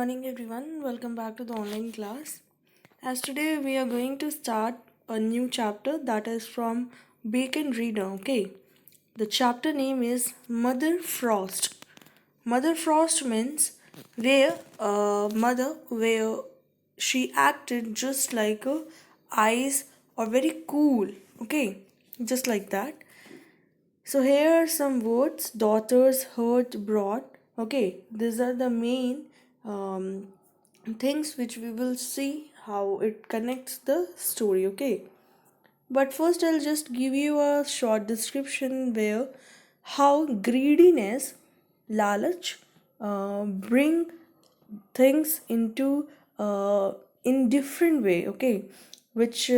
morning, everyone. Welcome back to the online class. As today we are going to start a new chapter that is from Bacon Reader. Okay, the chapter name is Mother Frost. Mother Frost means where where she acted just like a ice or very cool. Okay, just like that. So here are some words daughters heard brought. Okay, these are the main um, things which we will see how it connects the story. Okay, but first I'll just give you a short description where how greediness, lalach, bring things into in different way. Okay, which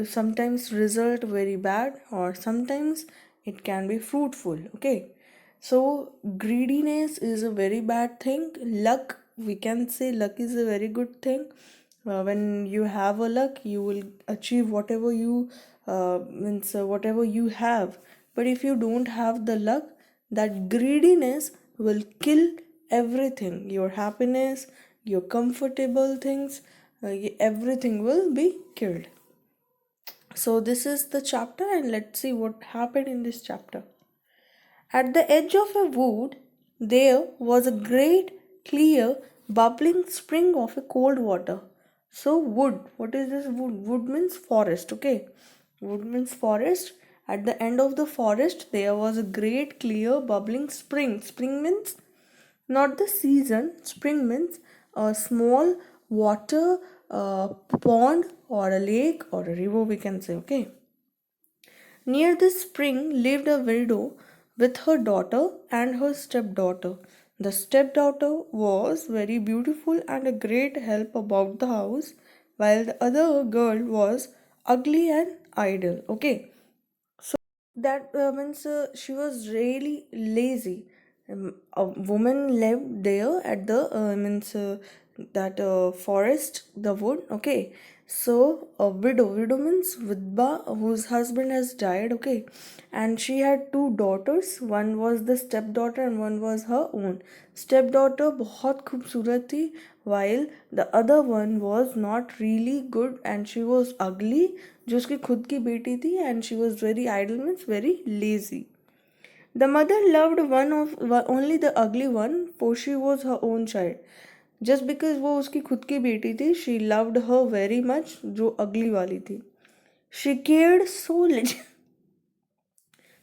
sometimes result very bad or sometimes it can be fruitful. Okay, so greediness is a very bad thing. Luck, we can say luck is a very good thing. When you have a luck you will achieve whatever you whatever you have. But if you don't have the luck, that greediness will kill everything, your happiness, your comfortable things, everything will be killed. So this is the chapter, and let's see what happened in this chapter. At the edge of a wood there was a great, clear, bubbling spring of a cold water. So wood, what is this wood? Wood means forest, okay? Wood means forest. At the end of the forest there was a great, clear, bubbling spring. Spring means not the season. Spring means a small water pond or a lake or a river, we can say, okay? Near this spring lived a widow with her daughter and her stepdaughter. The stepdaughter was very beautiful and a great help about the house, while the other girl was ugly and idle. Okay, that means she was really lazy. A woman lived there at the means that forest, the wood. Okay, so a widow means vidba, whose husband has died. Okay, and she had two daughters. One was the stepdaughter and one was her own. Stepdaughter बहुत खूबसूरत थी, while the other one was not really good and she was ugly, जो उसकी खुद की बेटी थी, and she was very idle means very lazy. The mother loved only the ugly one, for she was her own child. Just because वो उसकी खुद की बेटी थी, she loved her very much, जो ugly वाली थी. She cared so little.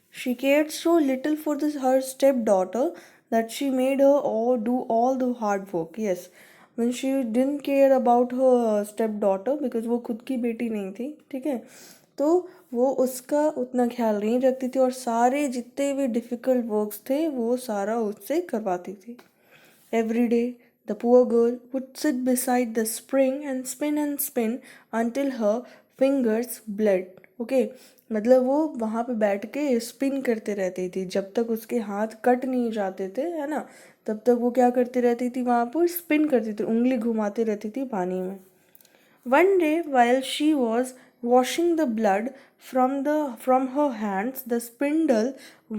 She cared so little for her stepdaughter that she made her do all the hard work. Yes, when she didn't care about her stepdaughter because वो खुद की बेटी नहीं थी, ठीक है, तो वो उसका उतना ख्याल नहीं रखती थी और सारे जितने भी डिफ़िकल्ट वर्क्स थे वो सारा उससे करवाती थी. Every day, the poor girl would sit beside the spring and spin until her fingers bled. Okay, मतलब वो वहाँ पे बैठ के स्पिन करते रहती थी जब तक उसके हाथ कट नहीं जाते थे, है ना, तब तक वो क्या करती रहती थी, वहाँ पर स्पिन करती थी, उंगली घुमाती रहती थी पानी में. One day, while she was washing the blood from her hands, the spindle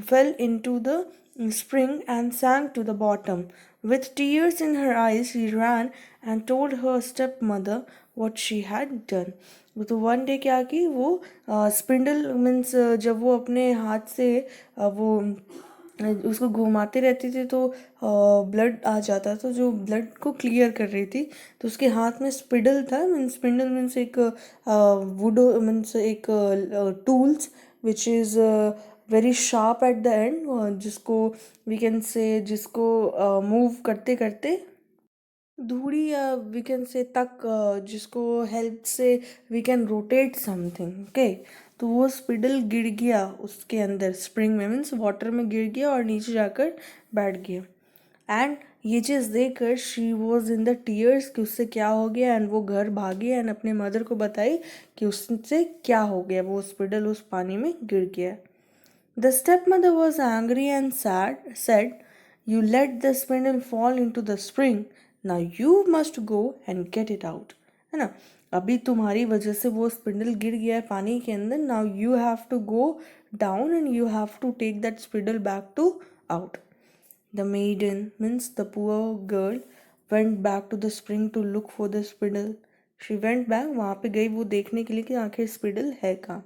fell into the spring and sank to the bottom. With tears in her eyes, she ran and told her stepmother what she had done. तो one day क्या की वो spindle means जब वो अपने हाथ से वो उसको घुमाते रहती थी तो ब्लड आ जाता, तो जो ब्लड को क्लियर कर रही थी तो उसके हाथ में स्पिडल था. मीन्स स्पिंडल मीन्स एक वुड मीन्स एक tools which is very sharp at the end, जिसको वी कैन से जिसको मूव करते करते धूड़ी या वी कैन से तक जिसको हेल्प से we can rotate something. Okay, तो वो स्पिडल गिर गया उसके अंदर स्प्रिंग में, मीन्स वाटर में गिर गया और नीचे जाकर बैठ गया. एंड ये चीज़ देखकर she was in the tears कि उससे क्या हो गया, एंड वो घर भागी एंड अपने मदर को बताई कि उससे क्या हो गया, वो स्पिडल उस पानी में गिर गया. The step mother was angry and sad said, you let the spindle fall into the spring, now you must go and get it out. है ना, अभी तुम्हारी वजह से वो स्पिंडल गिर गया है पानी के अंदर, now you have to go down and you have to take that spindle back to out. The maiden means the poor girl went back to the spring to look for the spindle. She went back, वहाँ पे गई वो देखने के लिए कि आखिर स्पिडल है कहाँ.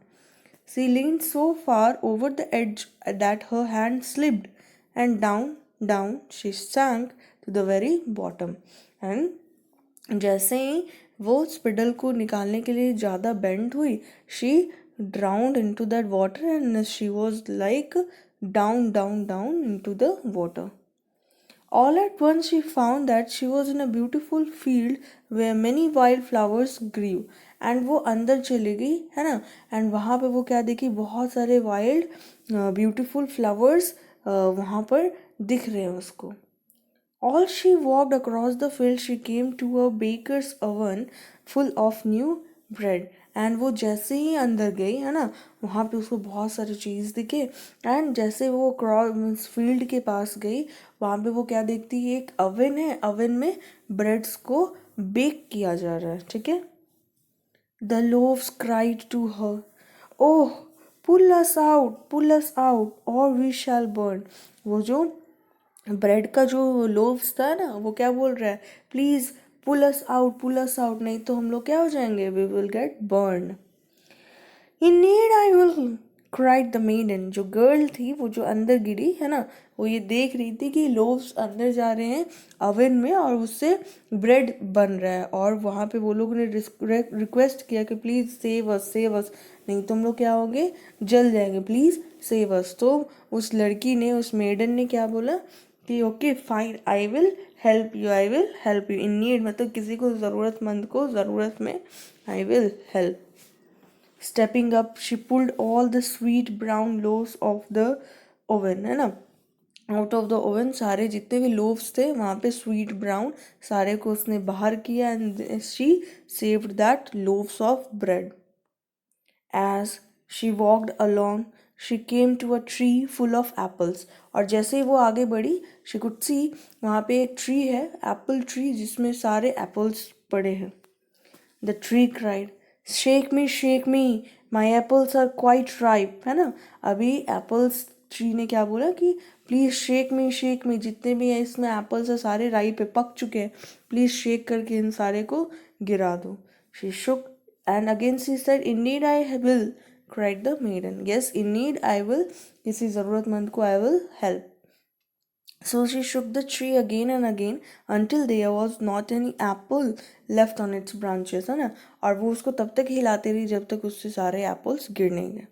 She leaned so far over the edge that her hand slipped, and down she sank to the very bottom. And जैसे ही वो स्पिडल को निकालने के लिए ज़्यादा बेंड हुई, she drowned into that water and she was like down into the water. All at once she found that she was in a beautiful field where many wild flowers grew. And वो अंदर चली गई है ना, and वहाँ पे वो क्या देखी, बहुत सारे वाइल्ड ब्यूटीफुल फ्लावर्स वहाँ पर दिख रहे हैं उसको. All she walked across the field she came to a baker's oven full of new bread. And वो जैसे ही अंदर गई है ना, वहाँ पे उसको बहुत सारी चीज़ दिखे. एंड जैसे वो क्रॉस फील्ड के पास गई, वहाँ पे वो क्या देखती है, एक अवन है, अवन में ब्रेड्स को बेक किया जा रहा है. ठीक है. The loaves cried to her, oh pull us out और वी शैल बर्न. वो जो ब्रेड का जो लोव्स था ना, वो क्या बोल रहा है, प्लीज़ पुल अस आउट, नहीं तो हम लोग क्या हो जाएंगे, we will get burn. In need I will, cried the maiden. जो गर्ल थी वो जो अंदर गिरी है ना, वो ये देख रही थी कि लोव्स अंदर जा रहे हैं अवन में और उससे ब्रेड बन रहा है, और वहाँ पे वो लोगों ने रिक्वेस्ट किया कि प्लीज़ सेव अस, नहीं तो हम लोग क्या होंगे, जल जाएंगे, प्लीज़ सेव अस. तो उस लड़की ने, उस मेडन ने क्या बोला कि okay fine, I will help you. In need मतलब किसी को ज़रूरतमंद को ज़रूरत में, आई will help. Stepping up, she pulled all the sweet brown loaves of the oven, है ना, आउट ऑफ द ओवन. सारे जितने भी लोव्स थे वहाँ पे स्वीट ब्राउन सारे को उसने बाहर किया, and she saved that loaves of bread. As she walked along she came to a tree full of apples. और जैसे ही वो आगे बढ़ी, शी कुड सी वहाँ पे एक ट्री है, एप्पल ट्री, जिसमें सारे एप्पल्स पड़े हैं. The tree cried, shake me, my apples are quite ripe. है ना, अभी एप्पल्स ट्री ने क्या बोला कि प्लीज़ शेक मी, जितने भी हैं इसमें एप्पल्स है सारे राइप है, पक चुके हैं, प्लीज़ शेक करके इन सारे को गिरा दो. She shook and again she said, in need I will, cried the maiden. Yes, in need I will, किसी ज़रूरतमंद को I will help. So she shook the tree again and again until there was not any apple left on its branches, है ना, और वो उसको तब तक हिलाती रही जब तक उससे सारे एप्पल्स गिर नहीं गए.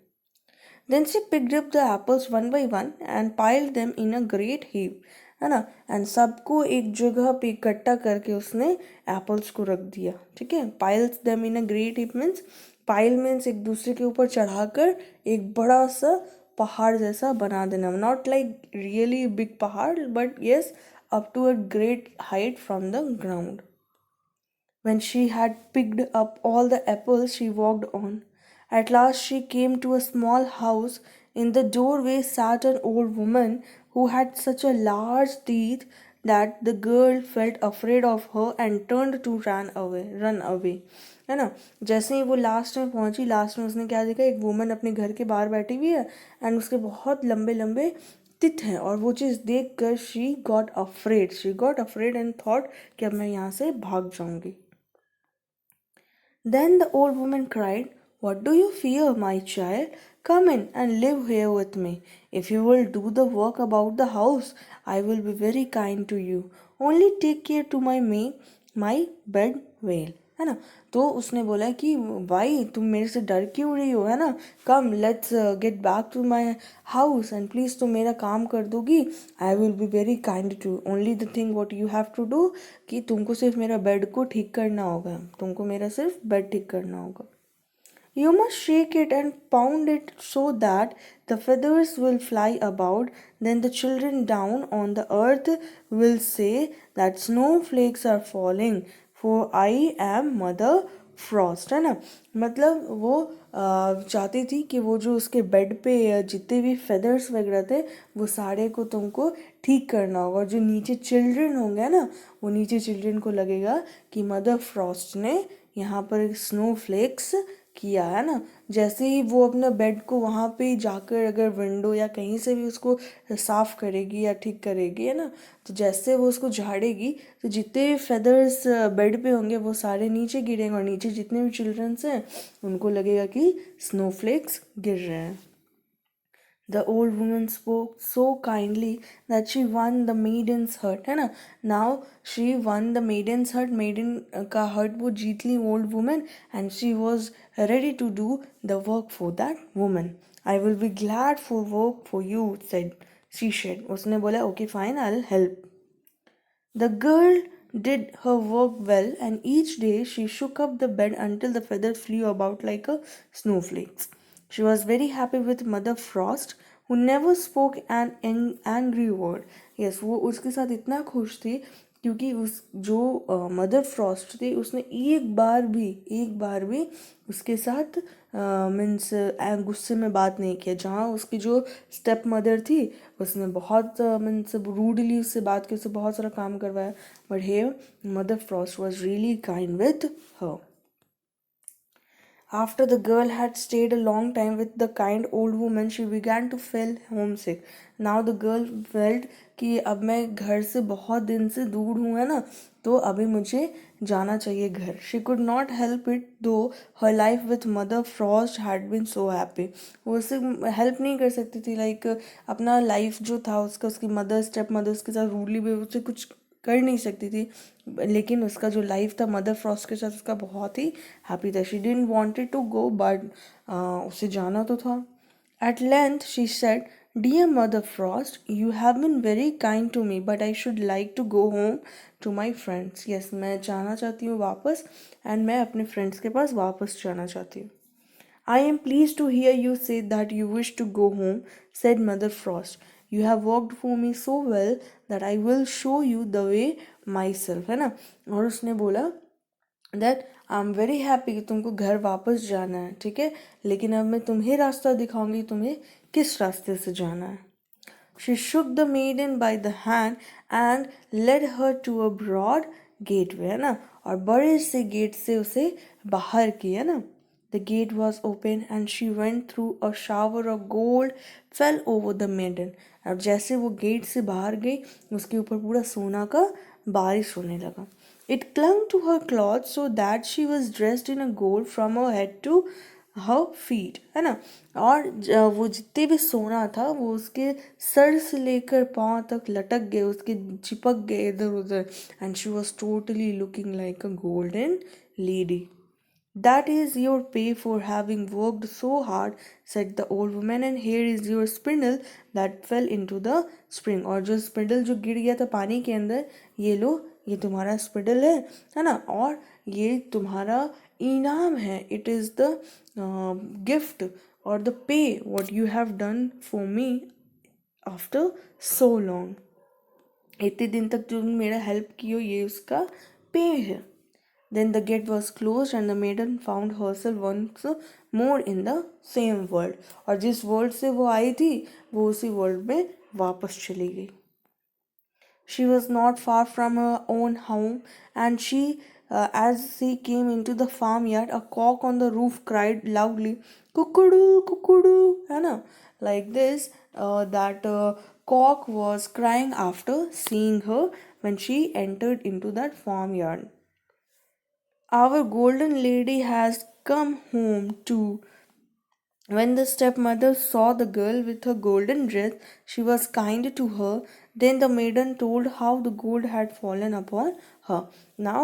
Then she picked up the apples one by one and piled them in a great heap, है ना, एंड सबको एक जगह पे इकट्ठा करके उसने एप्पल्स को रख दिया. ठीक है. Piles them in a great heap means, pile means एक दूसरे के ऊपर चढ़ाकर एक बड़ा सा पहाड़ जैसा बना देना. नॉट लाइक रियली बिग पहाड़, but yes up to a great height from the ground. When she had picked up all the apples, she walked on. At last, she came to a small house. In the doorway sat an old woman who had such a large teeth that the girl felt afraid of her and turned to run away. है ना, जैसे ही वो last में पहुंची, last में उसने क्या देखा, एक वुमन अपने घर के बाहर बैठी हुई है एंड उसके बहुत लंबे लंबे तित हैं, और वो चीज़ देख कर she got afraid and thought कि अब मैं यहाँ से भाग जाऊंगी. Then the old woman cried, what do you fear, my child? Come in and live here with me. If you will do the work about the house, I will be very kind to you. Only take care to my bed well. है ना, तो उसने बोला कि भाई तुम मेरे से डर क्यों रही हो, है ना, come let's get back to my house and please तुम मेरा काम कर दोगी, I will be very kind to. Only the thing what you have to do, कि तुमको सिर्फ मेरा बेड को ठीक करना होगा, तुमको मेरा सिर्फ बेड ठीक करना होगा. You must shake it and pound it so that the feathers will fly about. Then the children down on the earth will say that snowflakes are falling, for I am Mother Frost. है ना, मतलब वो चाहती थी कि वो जो उसके बेड पे जितने भी फेदर्स वगैरह थे वो सारे को तुमको ठीक करना होगा, और जो नीचे चिल्ड्रन होंगे ना, वो नीचे चिल्ड्रन को लगेगा कि मदर फ्रॉस्ट ने यहाँ पर स्नो फ्लेक्स किया, है ना। जैसे ही वो अपना बेड को वहाँ पे जाकर अगर विंडो या कहीं से भी उसको साफ करेगी या ठीक करेगी, है ना, तो जैसे वो उसको झाड़ेगी तो जितने फेदर्स बेड पे होंगे वो सारे नीचे गिरेंगे, और नीचे जितने भी चिल्ड्रंस हैं उनको लगेगा कि स्नोफ्लेक्स गिर रहे हैं। The old woman spoke so kindly that she won the maiden's heart, है ना। Now she won the maiden's heart, maiden का heart वो जीत ली old woman, and she was ready to do the work for that woman. I will be glad for work for you, she said. उसने बोला okay fine, I'll help. The girl did her work well, and each day she shook up the bed until the feathers flew about like a snowflakes. She was very happy with Mother Frost, who never spoke an angry word. Yes, वो उसके साथ इतना खुश थी क्योंकि उस जो mother Frost थी उसने एक बार भी उसके साथ मीन्स गुस्से में बात नहीं किया। जहाँ उसकी जो स्टेप मदर थी उसने बहुत मीन्स रूडली उससे बात की, उससे बहुत सारा काम करवाया, but hey Mother Frost was really kind with her. After the girl had stayed a long time with the kind old woman, she began to feel homesick. Now the girl felt कि अब मैं घर से बहुत दिन से दूर हूँ, है ना, तो अभी मुझे जाना चाहिए घर. She could not help it though her life with Mother Frost had been so happy. वो उससे हेल्प नहीं कर सकती थी, लाइक अपना लाइफ जो था उसका, उसकी मदर स्टेप मदर उसके साथ रूडली भी उससे कुछ कर नहीं सकती थी, लेकिन उसका जो लाइफ था मदर फ्रॉस्ट के साथ उसका बहुत ही हैप्पी था. She didn't wanted to go, but उसे जाना तो था. At length she said, dear Mother Frost, you have been very kind to me, but I should like to go home to my friends. Yes, मैं जाना चाहती हूँ वापस, and मैं अपने फ्रेंड्स के पास वापस जाना चाहती हूँ. I am pleased to hear you say that you wish to go home, said Mother Frost. You have worked for me so well that I will show you the way myself, है ना. और उसने बोला that I'm very happy कि तुमको घर वापस जाना है, ठीक है, लेकिन अब मैं तुम्हें रास्ता दिखाऊंगी तुम्हें किस रास्ते से जाना है. She shook the maiden by the hand and led her to a broad gateway, है ना, और बड़े से गेट से उसे बाहर किया ना. The gate was open and she went through a shower of gold fell over the maiden. अब जैसे वो गेट से बाहर गई उसके ऊपर पूरा सोना का बारिश होने लगा. It clung to her clothes so that she was dressed in a gold from her head to her feet, है ना. और वो जितने भी सोना था वो उसके सर से लेकर पाँव तक लटक गए, उसके चिपक गए इधर उधर. And she was totally looking like a golden lady. That is your pay for having worked so hard, said the old woman, and here is your spindle that fell into the spring. और जो spindle जो गिर गया था पानी के अंदर, ये लो, ये तुम्हारा स्पिंडल है ना, और ये तुम्हारा इनाम है. इट इज़ द गिफ्ट और the pay what you have done for me after so long. इतने दिन तक तुमने मेरा हेल्प की हो, ये उसका पे है. Then the gate was closed and the maiden found herself once more in the same world. और जिस वर्ल्ड से वो आई थी वो उसी वर्ल्ड में वापस चली गई. She was not far from her own home, and as she came into the farmyard, a cock on the roof cried loudly, "Cuckoo, cuckoo," है ना, like this. That cock was crying after seeing her when she entered into that farmyard. Our golden lady has come home too. When the stepmother saw the girl with her golden dress, she was kind to her. Then the maiden told how the gold had fallen upon her. Now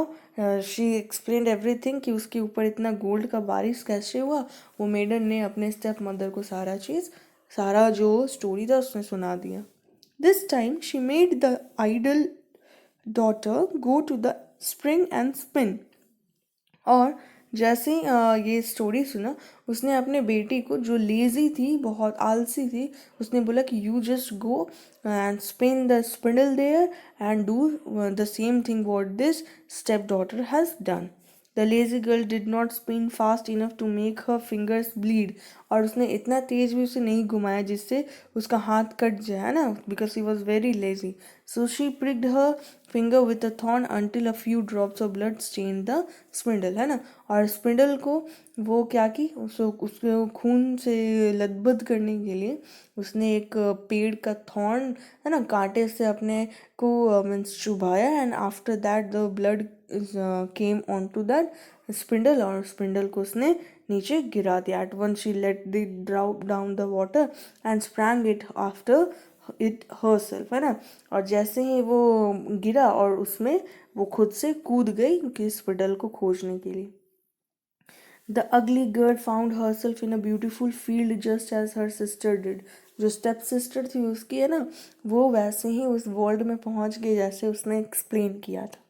she explained everything कि उसके ऊपर इतना gold का बारिश कैसे हुआ. वो maiden ने अपने स्टेप मदर को सारा जो स्टोरी था उसने सुना दिया. This time she made the idle daughter go to the spring and spin. और जैसे ये स्टोरी सुना उसने अपने बेटी को, जो लेज़ी थी, बहुत आलसी थी, उसने बोला कि you just go and spin the spindle there and do the same thing what this step daughter has done. The lazy girl did not spin fast enough to make her fingers bleed. और उसने इतना तेज भी उसे नहीं घुमाया जिससे उसका हाथ कट जाए, है ना, because he was very lazy. So she pricked her finger with a thorn until a few drops of blood stained the spindle, है ना. और स्पिंडल को वो क्या की, उसके खून से लथबथ करने के लिए उसने एक पेड़ का थॉर्न, है ना, कांटे से अपने को मीन्स चुभाया. And after that the blood came on to that spindle, और स्पिंडल को उसने नीचे गिरा दिया. At one she let the drop down the water and sprang it after it herself, है ना. और जैसे ही वो गिरा और उसमें वो खुद से कूद गई कि स्पिंडल को खोजने के लिए. The ugly girl found herself in a beautiful field just as her sister did. जो स्टेप सिस्टर थी उसकी, है ना, वो वैसे ही उस वर्ल्ड में पहुंच गई जैसे उसने एक्सप्लेन किया था.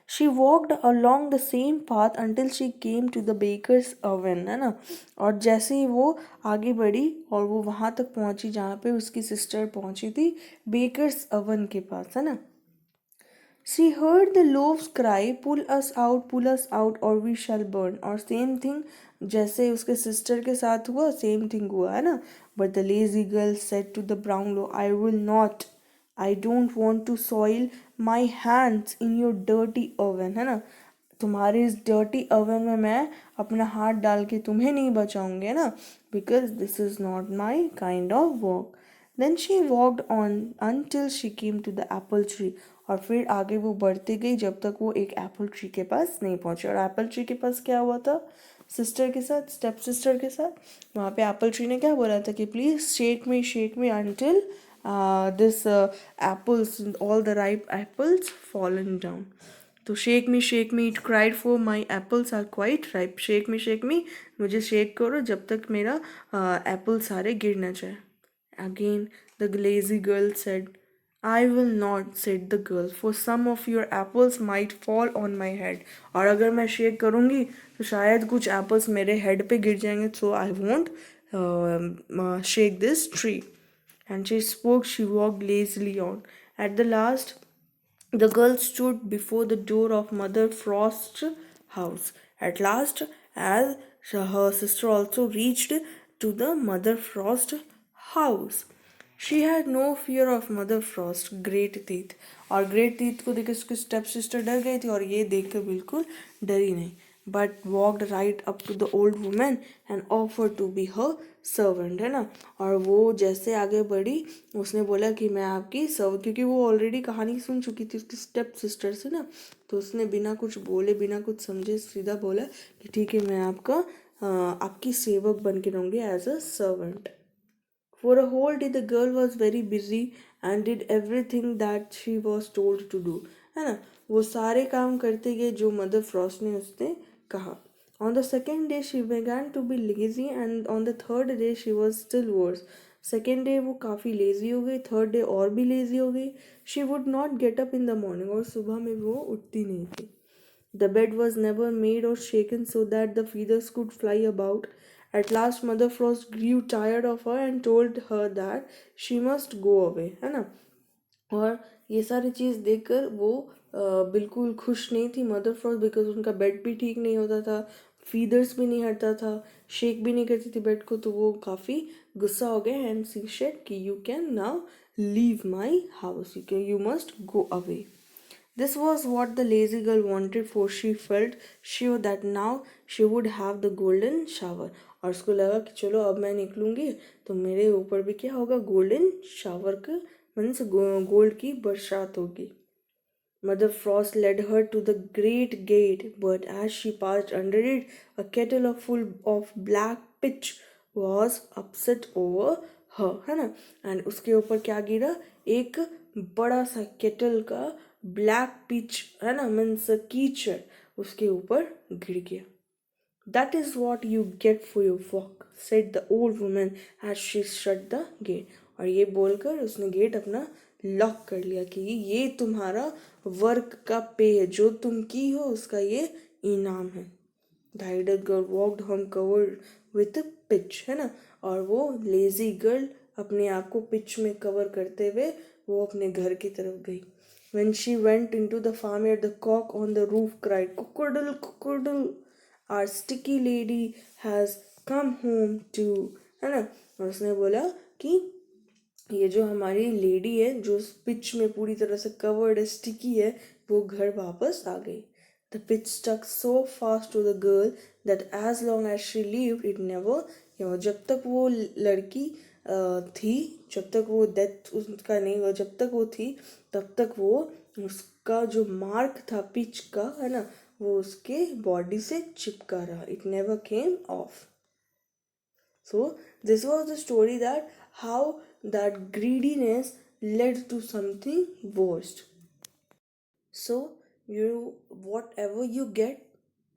She walked along the same path until she came to the baker's oven, है ना. और जैसे ही वो आगे बढ़ी और वो वहाँ तक पहुँची जहाँ पे उसकी सिस्टर पहुँची थी, बेकर्स ओवन के पास, है ना. She heard the loaves cry, pull us out or we shall burn. और सेम थिंग जैसे उसके सिस्टर के साथ हुआ, सेम थिंग हुआ, है ना. But the lazy girl said to the brown loaf, I will not. I don't want to soil my hands in your dirty oven, है ना. तुम्हारे इस डर्टी ओवन में मैं अपना हाथ डाल के तुम्हें नहीं बचाऊंगी, है ना, because this is not my kind of work. Then she walked on until she came to the apple tree. और फिर आगे वो बढ़ती गई जब तक वो एक एप्पल ट्री के पास नहीं पहुंची. और एप्पल ट्री के पास क्या हुआ था सिस्टर के साथ, स्टेप सिस्टर के साथ, वहाँ पे एप्पल ट्री ने क्या बोला था कि please shake me until this apples, all the ripe apples fallen down. तो shake me it cried for my apples are quite ripe. Shake me मुझे शेक करो जब तक मेरा एप्पल सारे गिर न जाए. Again the lazy girl said, I will not, said the girl, for some of your apples might fall on my head. और अगर मैं शेक करूँगी तो शायद कुछ एप्पल्स मेरे हेड पे गिर जाएंगे. So I won't shake this tree. And she spoke, she walked lazily on. At the last, the girl stood before the door of Mother Frost's house. At last, as her sister also reached to the Mother Frost house. She had no fear of Mother Frost, Great Teeth. और great teeth को देख के उसकी step sister डर गई थी और ये देख कर बिल्कुल डरी नहीं. But walked right up to the old women and offer to be her servant, है ना. और वो जैसे आगे बढ़ी उसने बोला कि मैं आपकी सर्व, क्योंकि वो ऑलरेडी कहानी सुन चुकी थी उसकी स्टेप सिस्टर से ना, तो उसने बिना कुछ बोले बिना कुछ समझे सीधा बोला कि ठीक है मैं आपकी सेवक बन के रहूँगी as a servant. For a whole day the girl was very busy and did everything that she was told to do, है ना. वो सारे काम करते गए जो मदर फ्रॉस्ट ने उसने कहा. On the second day she began to be lazy and on the third day she was still worse. Second day वो काफ़ी लेज़ी हो गई, थर्ड डे और भी लेज़ी हो गई. She would not get up in the morning, और सुबह में वो उठती नहीं थी. The bed was never made or shaken so that the feathers could fly about. At last Mother Frost grew tired of her and told her that she must go away, है ना. और ये सारी चीज़ देखकर वो बिल्कुल खुश नहीं थी मदर फ्रॉस्ट, बिकॉज उनका बेड भी ठीक नहीं होता था, फीदर्स भी नहीं हटता था, शेक भी नहीं करती थी बेड को. तो वो काफ़ी गुस्सा हो गए एंड शी सेड कि you can now leave my house, you must go away. This was what the lazy girl wanted, for she felt sure that now she would have the golden shower. और उसको लगा कि चलो अब मैं निकलूँगी तो मेरे ऊपर भी क्या होगा, गोल्डन शावर का मीन्स गोल्ड की बरसात होगी. Mother Frost led her to the great gate, but as she passed under it, a kettle full of black pitch was upset over her, है ना. एंड उसके ऊपर क्या गिरा, एक बड़ा सा केटल का ब्लैक पिच, है ना, मीन्स कीचड़ उसके ऊपर गिर गया. That is what you get for your work, said the old woman as she shut the gate. और ये बोलकर उसने गेट अपना लॉक कर लिया कि ये तुम्हारा वर्क का पे है, जो तुम की हो उसका ये इनाम है. The idle girl walked home covered with pitch, है ना. और वो लेजी गर्ल अपने आप को पिच में कवर करते हुए वो अपने घर की तरफ गई. When she went into the farmyard, the cock on the roof cried, "Cockadle, cockadle, our sticky lady has come home too." है ना? और उसने बोला कि ये जो हमारी लेडी है जो पिच में पूरी तरह से कवर्ड है, स्टिकी है, वो घर वापस आ गई. The pitch stuck so fast to the girl that as long as she lived, it never, जब तक वो लड़की थी, जब तक वो डेथ उसका नहीं हुआ, जब तक वो थी तब तक वो उसका जो मार्क था पिच का, है ना, वो उसके बॉडी से चिपका रहा. It never came of. So this was the story that how that greediness led to something worst. So you whatever you get,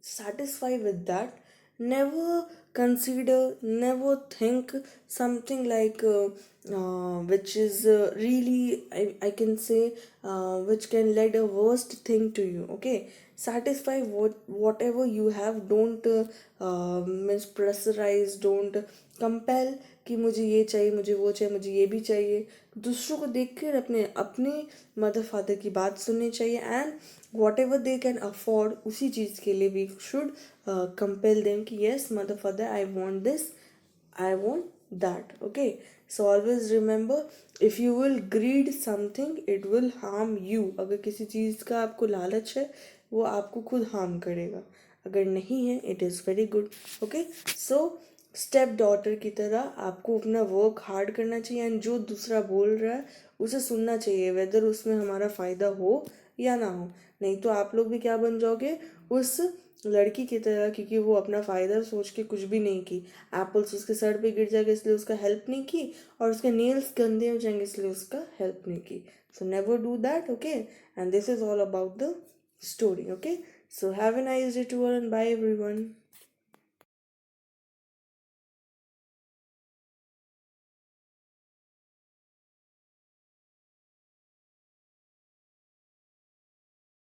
satisfy with that. Never consider, never think something like which is really I can say which can lead a worst thing to you. Okay, satisfy whatever you have. Don't means pressurize, don't compel कि मुझे ये चाहिए, मुझे वो चाहिए, मुझे ये भी चाहिए. दूसरों को देख कर अपने अपने मदर फादर की बात सुननी चाहिए. And whatever they can afford, उसी चीज़ के लिए वी शुड कंपेल देम कि yes mother father I want this, I want that. Okay, so always remember, if you will greed something it will harm you. अगर किसी चीज़ का आपको लालच है वो आपको खुद हार्म करेगा. अगर नहीं है it is very good. Okay, so step daughter की तरह आपको अपना वर्क हार्ड करना चाहिए. एंड जो दूसरा बोल रहा है उसे सुनना चाहिए, वेदर उसमें हमारा फ़ायदा हो या ना हो. नहीं तो आप लोग भी क्या बन जाओगे, उस लड़की की तरह, क्योंकि वो अपना फ़ायदा सोच के कुछ भी नहीं की. एप्पल्स उसके सर पे गिर जाएगा इसलिए उसका हेल्प नहीं की, और उसके नेल्स गंदे हो जाएंगे इसलिए उसका हेल्प नहीं की. So never do that. Okay, and this is all about the story. Okay, so have a nice day to all and bye everyone.